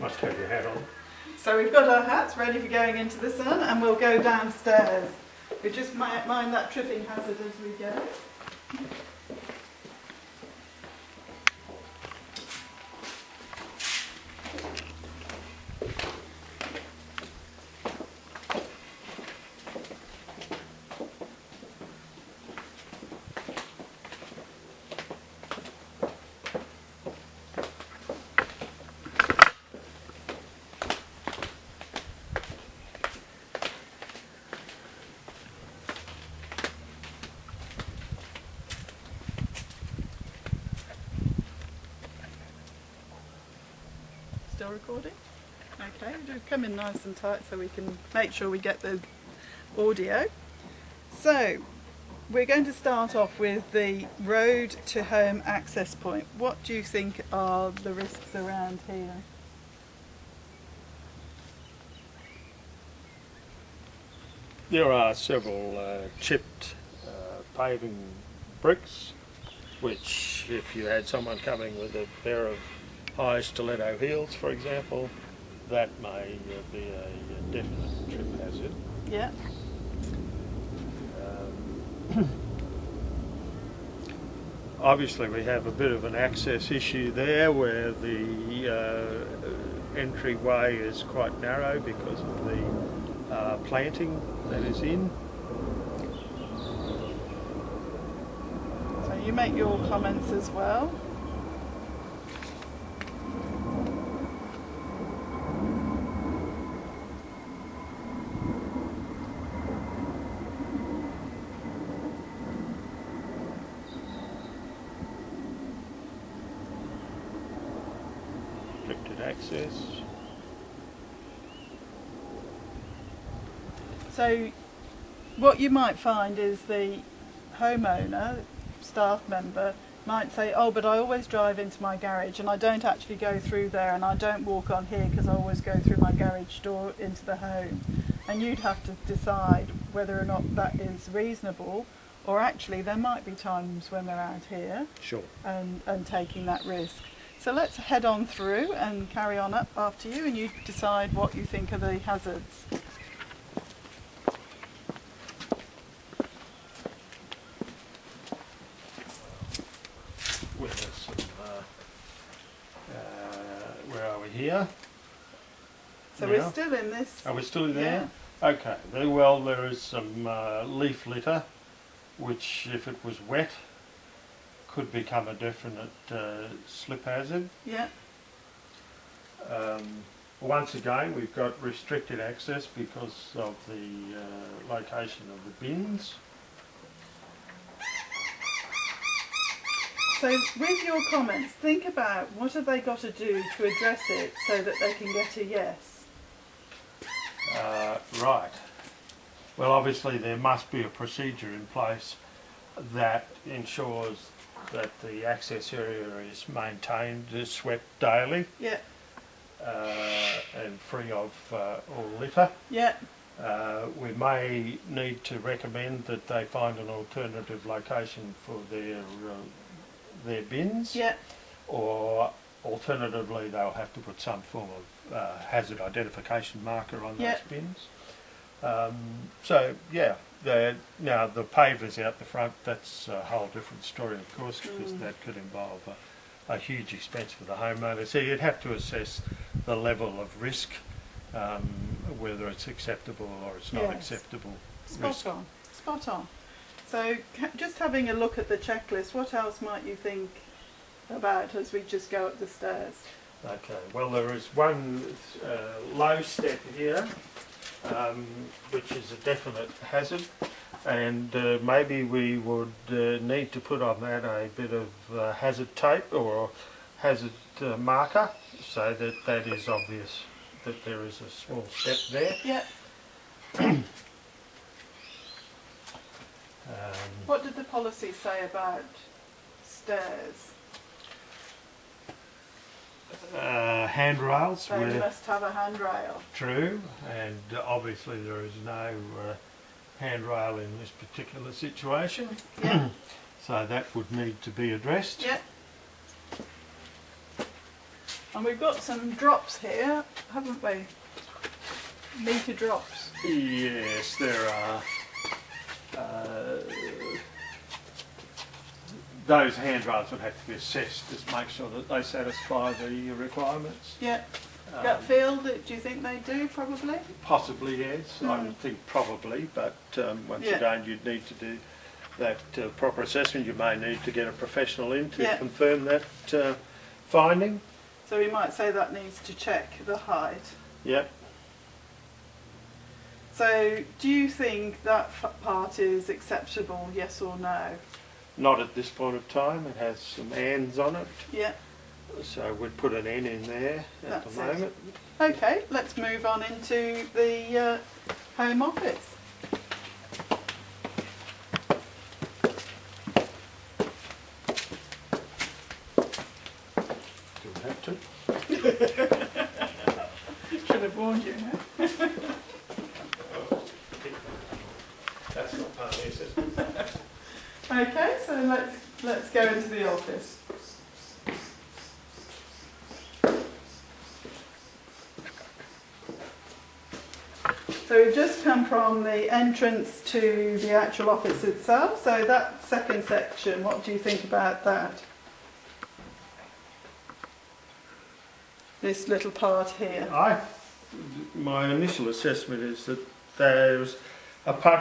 Must have your hat on. So we've got our hats ready for going into the sun, and we'll go downstairs. We just might mind that tripping hazard as we go. Still recording? Okay, do come in nice and tight so we can make sure we get the audio. So, we're going to start off with the road to home access point. What do you think are the risks around here? There are several chipped paving bricks, which if you had someone coming with a pair of high stiletto heels, for example, that may be a definite trip hazard. Yeah. Obviously we have a bit of an access issue there where the entryway is quite narrow because of the planting that is in. So you make your comments as well. Restricted access. So what you might find is the homeowner, staff member, might say, oh, but I always drive into my garage and I don't actually go through there, and I don't walk on here because I always go through my garage door into the home. And you'd have to decide whether or not that is reasonable, or actually there might be times when they're out here. Sure. And taking that risk. So let's head on through and carry on up after you, and you decide what you think are the hazards. Where are we here? So now? we're still in this. Are we still in there? Yeah. Okay, very well, there is some leaf litter, which if it was wet could become a definite slip hazard. Yeah. Once again, we've got restricted access because of the location of the bins. So with your comments, think about what have they got to do to address it so that they can get a yes. Right. Well, obviously there must be a procedure in place that ensures that the access area is maintained, is swept daily, Yeah. and free of all litter. Yeah. We may need to recommend that they find an alternative location for their bins. Yeah. Or alternatively they'll have to put some form of hazard identification marker on Yeah. those bins. So yeah, now the pavers out the front, that's a whole different story of course, because that could involve a huge expense for the homeowner. So you'd have to assess the level of risk, whether it's acceptable or it's not acceptable risk. Spot on. Spot on. So just having a look at the checklist, what else might you think about as we just go up the stairs? Okay, well there is one low step here, which is a definite hazard, and maybe we would need to put on that a bit of hazard tape or hazard marker so that that is obvious that there is a small step there. Yeah. What did the policy say about stairs? Handrails. They must have a handrail. True, and obviously there is no handrail in this particular situation. Yeah. So that would need to be addressed. Yeah. And we've got some drops here, haven't we? Meter drops. Yes, there are. Those handrails would have to be assessed to make sure that they satisfy the requirements. Yeah. Gut feel, do you think they do, probably? Possibly, yes. I would think probably, but once again, you'd need to do that proper assessment. You may need to get a professional in to confirm that finding. So we might say that needs to check the height. Yep. So do you think that part is acceptable, yes or no? Not at this point of time. It has some ands on it. Yeah. So we'd put an N in there at the moment. Okay, let's move on into the Home Office. Do we have to? Should have warned you. That's not part of the assessment. Okay, so let's go into the office. So we've just come from the entrance to the actual office itself. So that second section, what do you think about that? This little part here. My initial assessment is that there's, apart